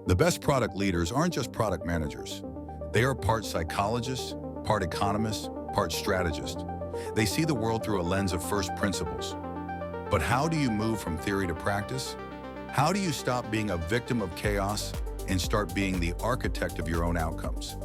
The best product leaders aren't just product managers. They are part psychologists, part economists, part strategists. They see the world through a lens of first principles. But how do you move from theory to practice? How do you stop being a victim of chaos and start being the architect of your own outcomes?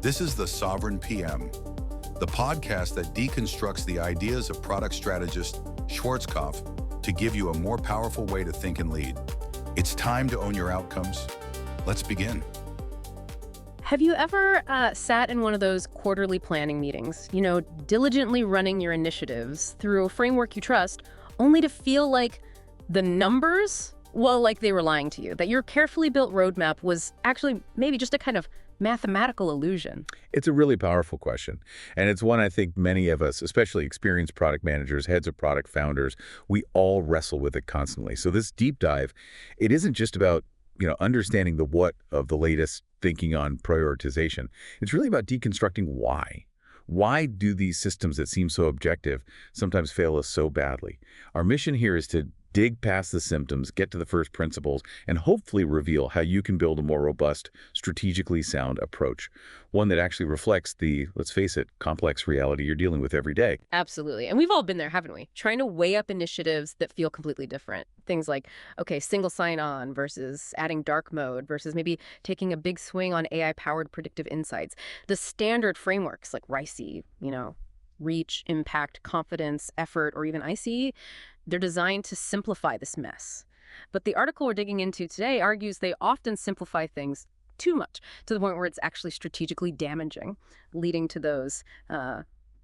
This is the Sovereign PM, the podcast that deconstructs the ideas of product strategist Schwarzkopf to give you a more powerful way to think and lead. It's time to own your outcomes. Let's begin. Have you ever sat in one of those quarterly planning meetings, diligently running your initiatives through a framework you trust, only to feel like the numbers, like they were lying to you, that your carefully built roadmap was actually maybe just a kind of mathematical illusion? It's a really powerful question. And it's one I think many of us, especially experienced product managers, heads of product founders, we all wrestle with it constantly. So this deep dive, it isn't just about understanding the what of the latest thinking on prioritization. It's really about deconstructing why. Why do these systems that seem so objective sometimes fail us so badly? Our mission here is to dig past the symptoms, get to the first principles, and hopefully reveal how you can build a more robust, strategically sound approach. One that actually reflects the, let's face it, complex reality you're dealing with every day. Absolutely. And we've all been there, haven't we? Trying to weigh up initiatives that feel completely different. Things like, single sign-on versus adding dark mode versus maybe taking a big swing on AI-powered predictive insights. The standard frameworks like RICE, reach, impact, confidence, effort, or even ICE, they're designed to simplify this mess. But the article we're digging into today argues they often simplify things too much, to the point where it's actually strategically damaging, leading to those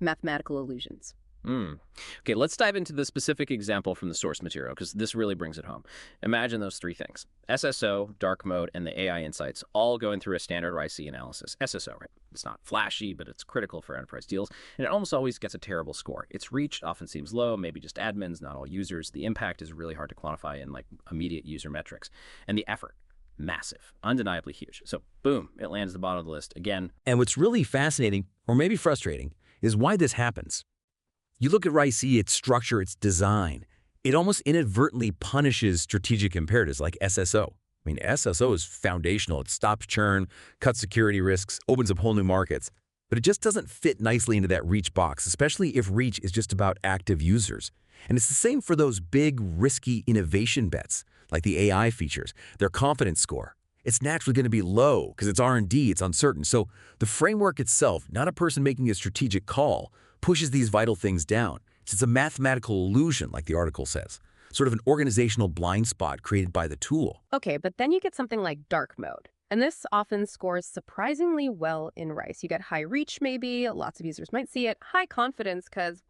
mathematical illusions. Okay, let's dive into the specific example from the source material, because this really brings it home. Imagine those three things: SSO, dark mode, and the AI insights, all going through a standard RICE analysis. SSO, right? It's not flashy, but it's critical for enterprise deals, and it almost always gets a terrible score. Its reach often seems low, maybe just admins, not all users. The impact is really hard to quantify in immediate user metrics. And the effort, massive, undeniably huge. So boom, it lands at the bottom of the list again. And what's really fascinating, or maybe frustrating, is why this happens. You look at RICE, its structure, its design, it almost inadvertently punishes strategic imperatives like SSO. SSO is foundational. It stops churn, cuts security risks, opens up whole new markets. But it just doesn't fit nicely into that reach box, especially if reach is just about active users. And it's the same for those big, risky innovation bets, like the AI features. Their confidence score, it's naturally going to be low because it's R&D, it's uncertain. So the framework itself, not a person making a strategic call, pushes these vital things down. It's a mathematical illusion, like the article says, sort of an organizational blind spot created by the tool. Okay, but then you get something like dark mode. And this often scores surprisingly well in RICE. You get high reach, maybe, lots of users might see it, high confidence because,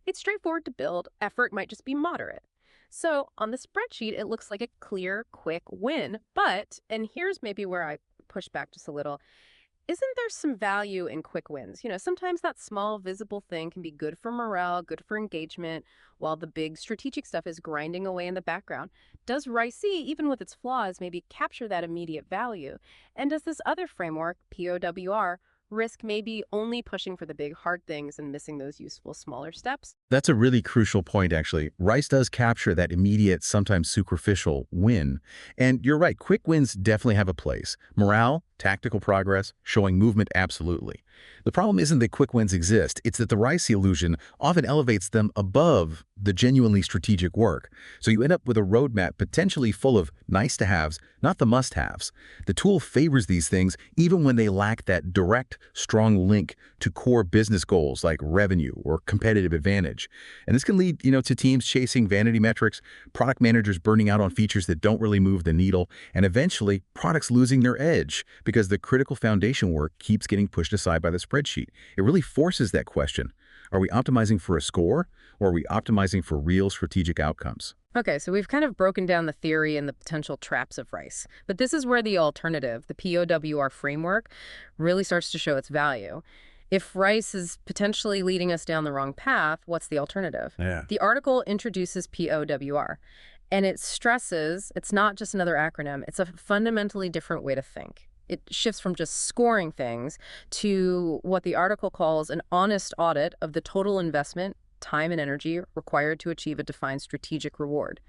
it's straightforward to build, effort might just be moderate. So on the spreadsheet, it looks like a clear, quick win. But, and here's maybe where I push back just a little, isn't there some value in quick wins? Sometimes that small, visible thing can be good for morale, good for engagement, while the big strategic stuff is grinding away in the background. Does RICE, even with its flaws, maybe capture that immediate value? And does this other framework, POWR, risk maybe only pushing for the big hard things and missing those useful smaller steps? That's a really crucial point, actually. RICE does capture that immediate, sometimes superficial win. And you're right, quick wins definitely have a place. Morale, tactical progress, showing movement, absolutely. The problem isn't that quick wins exist, it's that the RICE illusion often elevates them above the genuinely strategic work. So you end up with a roadmap potentially full of nice-to-haves, not the must-haves. The tool favors these things even when they lack that direct, strong link to core business goals like revenue or competitive advantage. And this can lead, to teams chasing vanity metrics, product managers burning out on features that don't really move the needle, and eventually products losing their edge because the critical foundation work keeps getting pushed aside by the spreadsheet. It really forces that question. Are we optimizing for a score, or are we optimizing for real strategic outcomes? Okay, so we've kind of broken down the theory and the potential traps of RICE. But this is where the alternative, the POWR framework, really starts to show its value. If RICE is potentially leading us down the wrong path, what's the alternative? Yeah. The article introduces POWR, and it stresses it's not just another acronym, it's a fundamentally different way to think. It shifts from just scoring things to what the article calls an honest audit of the total investment, time, and energy required to achieve a defined strategic reward.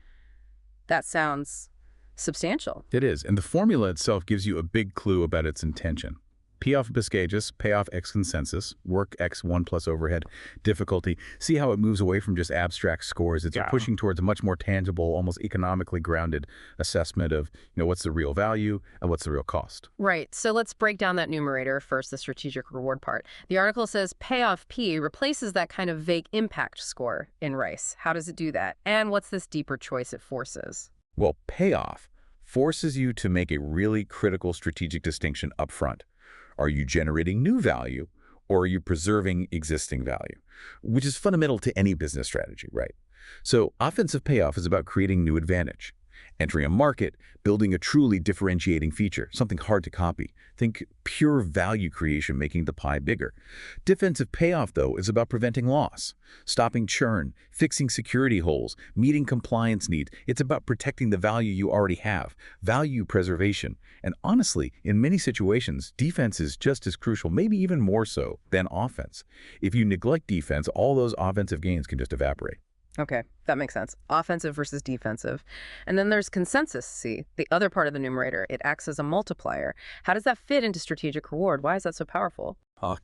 That sounds substantial. It is, and the formula itself gives you a big clue about its intention. P off Biscagus, payoff X consensus, work X 1 plus overhead, difficulty. See how it moves away from just abstract scores. It's pushing towards a much more tangible, almost economically grounded assessment of, what's the real value and what's the real cost. Right. So let's break down that numerator first, the strategic reward part. The article says payoff P replaces that kind of vague impact score in RICE. How does it do that? And what's this deeper choice it forces? Well, payoff forces you to make a really critical strategic distinction up front. Are you generating new value, or are you preserving existing value? Which is fundamental to any business strategy, right? So offensive payoff is about creating new advantage, entering a market, building a truly differentiating feature, something hard to copy. Think pure value creation, making the pie bigger. Defensive payoff, though, is about preventing loss, stopping churn, fixing security holes, meeting compliance needs. It's about protecting the value you already have, value preservation. And honestly, in many situations, defense is just as crucial, maybe even more so than offense. If you neglect defense, all those offensive gains can just evaporate. Okay, that makes sense. Offensive versus defensive. And then there's consensus, C, the other part of the numerator. It acts as a multiplier. How does that fit into strategic reward? Why is that so powerful?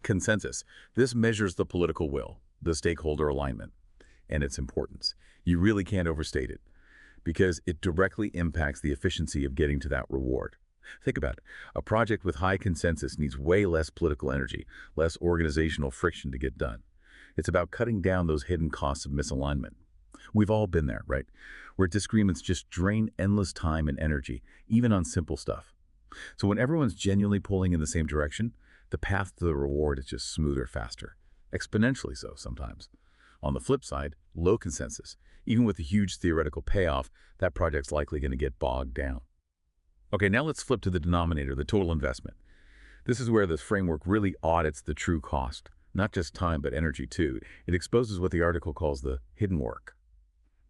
Consensus. This measures the political will, the stakeholder alignment, and its importance. You really can't overstate it because it directly impacts the efficiency of getting to that reward. Think about it. A project with high consensus needs way less political energy, less organizational friction to get done. It's about cutting down those hidden costs of misalignment. We've all been there, right? Where disagreements just drain endless time and energy, even on simple stuff. So when everyone's genuinely pulling in the same direction, the path to the reward is just smoother, faster. Exponentially so sometimes. On the flip side, low consensus. Even with a huge theoretical payoff, that project's likely going to get bogged down. Okay, now let's flip to the denominator, the total investment. This is where this framework really audits the true cost. Not just time, but energy too. It exposes what the article calls the hidden work.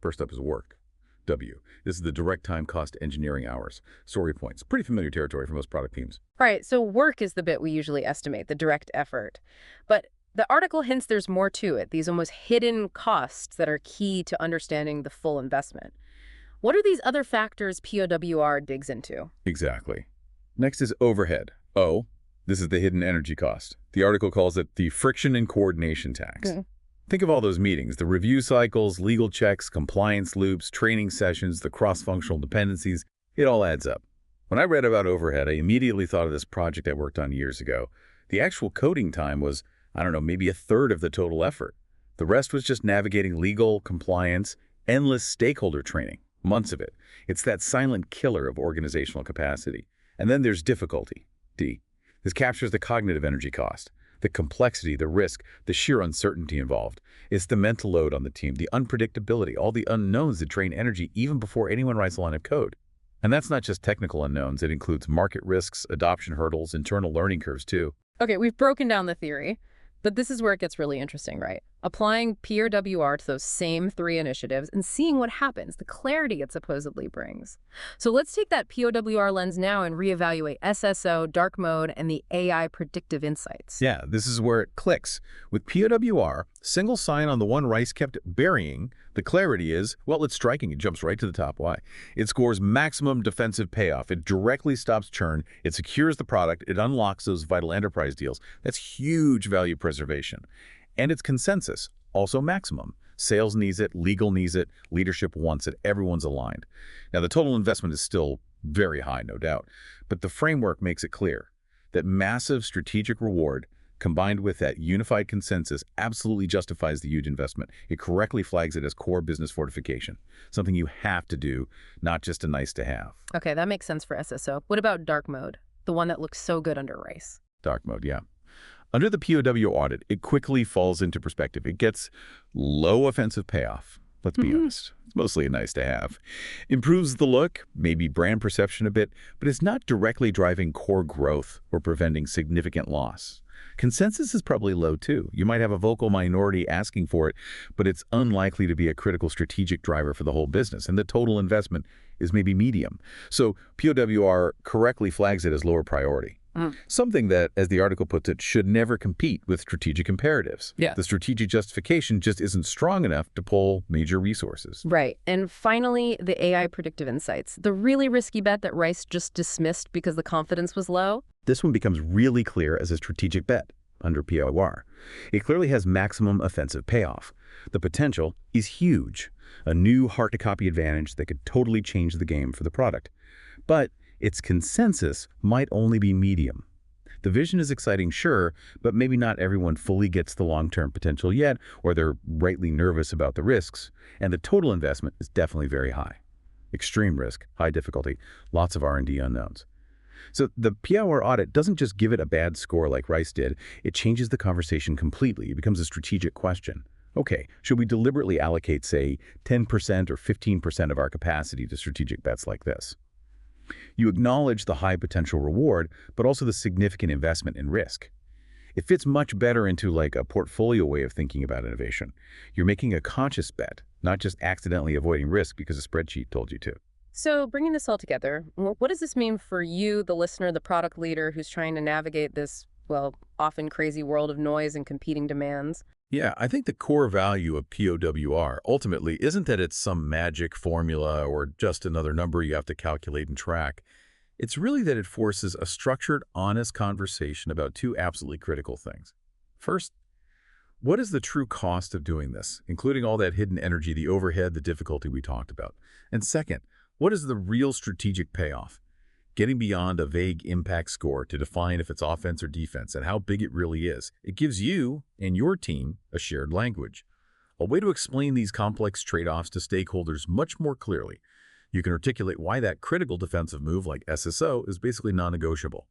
First up is work. W. This is the direct time cost engineering hours. Story points. Pretty familiar territory for most product teams. Right, so work is the bit we usually estimate, the direct effort. But the article hints there's more to it, these almost hidden costs that are key to understanding the full investment. What are these other factors POWR digs into? Exactly. Next is overhead. O. This is the hidden energy cost. The article calls it the friction and coordination tax. Okay. Think of all those meetings, the review cycles, legal checks, compliance loops, training sessions, the cross-functional dependencies. It all adds up. When I read about overhead, I immediately thought of this project I worked on years ago. The actual coding time was, maybe a third of the total effort. The rest was just navigating legal, compliance, endless stakeholder training, months of it. It's that silent killer of organizational capacity. And then there's difficulty, D. This captures the cognitive energy cost, the complexity, the risk, the sheer uncertainty involved. It's the mental load on the team, the unpredictability, all the unknowns that drain energy even before anyone writes a line of code. And that's not just technical unknowns. It includes market risks, adoption hurdles, internal learning curves too. Okay, we've broken down the theory, but this is where it gets really interesting, right? Applying POWR to those same three initiatives and seeing what happens, the clarity it supposedly brings. So let's take that POWR lens now and reevaluate SSO, dark mode, and the AI predictive insights. Yeah, this is where it clicks. With POWR, single sign on the one Rice kept burying, the clarity is, well, it's striking. It jumps right to the top. Why? It scores maximum defensive payoff. It directly stops churn. It secures the product. It unlocks those vital enterprise deals. That's huge value preservation. And it's consensus, also maximum. Sales needs it, legal needs it, leadership wants it, everyone's aligned. Now, the total investment is still very high, no doubt, but the framework makes it clear that massive strategic reward combined with that unified consensus absolutely justifies the huge investment. It correctly flags it as core business fortification, something you have to do, not just a nice to have. Okay, that makes sense for SSO. What about dark mode, the one that looks so good under Rice? Dark mode, yeah. Under the POW audit, it quickly falls into perspective. It gets low offensive payoff. Let's be honest. It's mostly a nice to have. Improves the look, maybe brand perception a bit, but it's not directly driving core growth or preventing significant loss. Consensus is probably low too. You might have a vocal minority asking for it, but it's unlikely to be a critical strategic driver for the whole business, and the total investment is maybe medium. So POWR correctly flags it as lower priority. Something that, as the article puts it, should never compete with strategic imperatives. Yeah. The strategic justification just isn't strong enough to pull major resources. Right. And finally, the AI predictive insights. The really risky bet that Rice just dismissed because the confidence was low. This one becomes really clear as a strategic bet under POWR. It clearly has maximum offensive payoff. The potential is huge, a new hard-to-copy advantage that could totally change the game for the product. But its consensus might only be medium. The vision is exciting, sure, but maybe not everyone fully gets the long-term potential yet, or they're rightly nervous about the risks, and the total investment is definitely very high. Extreme risk, high difficulty, lots of R&D unknowns. So the POWR audit doesn't just give it a bad score like Rice did, it changes the conversation completely. It becomes a strategic question. Okay, should we deliberately allocate, say, 10% or 15% of our capacity to strategic bets like this? You acknowledge the high potential reward, but also the significant investment in risk. It fits much better into like a portfolio way of thinking about innovation. You're making a conscious bet, not just accidentally avoiding risk because a spreadsheet told you to. So bringing this all together, what does this mean for you, the listener, the product leader who's trying to navigate this, well, often crazy world of noise and competing demands? Yeah, I think the core value of POWR ultimately isn't that it's some magic formula or just another number you have to calculate and track. It's really that it forces a structured, honest conversation about two absolutely critical things. First, what is the true cost of doing this, including all that hidden energy, the overhead, the difficulty we talked about? And second, what is the real strategic payoff? Getting beyond a vague impact score to define if it's offense or defense and how big it really is. It gives you and your team a shared language, a way to explain these complex trade-offs to stakeholders much more clearly. You can articulate why that critical defensive move like SSO is basically non-negotiable,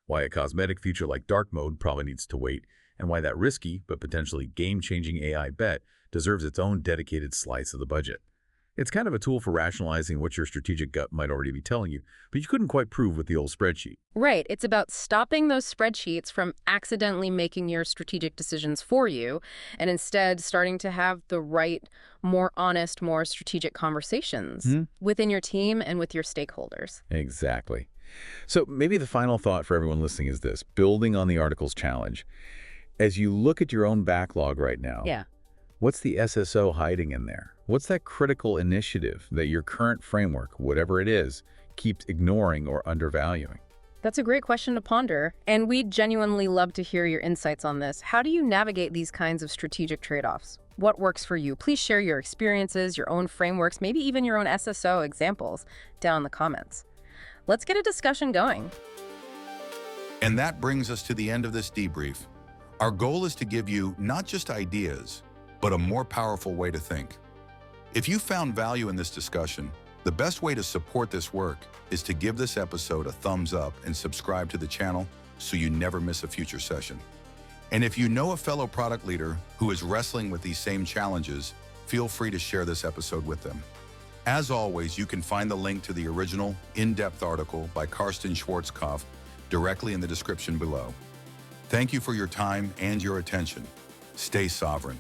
why a cosmetic feature like dark mode probably needs to wait, and why that risky but potentially game-changing AI bet deserves its own dedicated slice of the budget. It's kind of a tool for rationalizing what your strategic gut might already be telling you, but you couldn't quite prove with the old spreadsheet. Right. It's about stopping those spreadsheets from accidentally making your strategic decisions for you, and instead starting to have the right, more honest, more strategic conversations within your team and with your stakeholders. Exactly. So maybe the final thought for everyone listening is this, building on the article's challenge. As you look at your own backlog right now, what's the SSO hiding in there? What's that critical initiative that your current framework, whatever it is, keeps ignoring or undervaluing? That's a great question to ponder, and we'd genuinely love to hear your insights on this. How do you navigate these kinds of strategic trade-offs? What works for you? Please share your experiences, your own frameworks, maybe even your own SSO examples down in the comments. Let's get a discussion going. And that brings us to the end of this debrief. Our goal is to give you not just ideas, but a more powerful way to think. If you found value in this discussion, the best way to support this work is to give this episode a thumbs up and subscribe to the channel so you never miss a future session. And if you know a fellow product leader who is wrestling with these same challenges, feel free to share this episode with them. As always, you can find the link to the original in-depth article by Karsten Schwarzkopf directly in the description below. Thank you for your time and your attention. Stay sovereign.